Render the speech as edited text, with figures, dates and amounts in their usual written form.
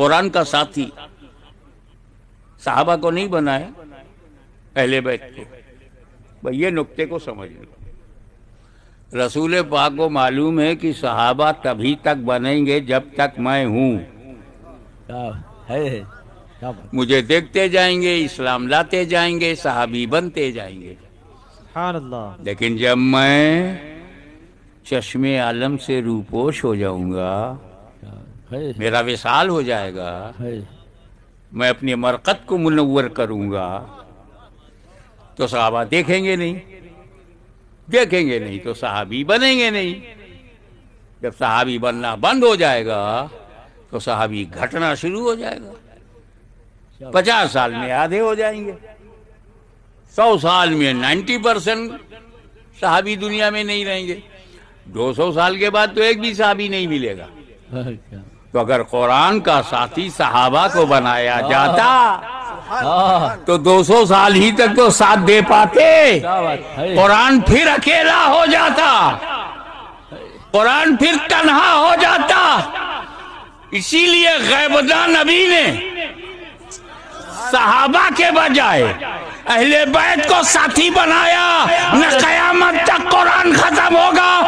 قرآن کا ساتھی صحابہ کو نہیں بنایا، اہل بیت کو. بھئی یہ نقطے کو سمجھ لو. رسول پاک کو معلوم ہے کہ صحابہ تبھی تک بنیں گے جب تک میں ہوں. مجھے دیکھتے جائیں گے، اسلام لاتے جائیں گے، صحابی بنتے جائیں گے. سبحان اللہ. لیکن جب میں چشم عالم سے روپوش ہو جاؤں گا، میرا وصال ہو جائے گا، میں اپنی مرقد کو منور کروں گا، تو صحابہ دیکھیں گے نہیں، دیکھیں گے نہیں تو صحابی بنیں گے نہیں. جب صحابی بننا بند ہو جائے گا تو صحابی گھٹنا شروع ہو جائے گا. 50 سال میں آدھے ہو جائیں گے، 100 سال میں 90% صحابی دنیا میں نہیں رہیں گے، 200 سال کے بعد تو ایک بھی صحابی نہیں ملے گا. تو اگر قرآن کا ساتھی صحابہ کو بنایا جاتا تو 200 سال ہی تک تو ساتھ دے پاتے. قرآن پھر اکیلا ہو جاتا، قرآن پھر تنہا ہو جاتا. اسی لیے غیبداں نبی نے صحابہ کے بجائے اہل بیت کو ساتھی بنایا. نہ قیامت تک قرآن ختم ہوگا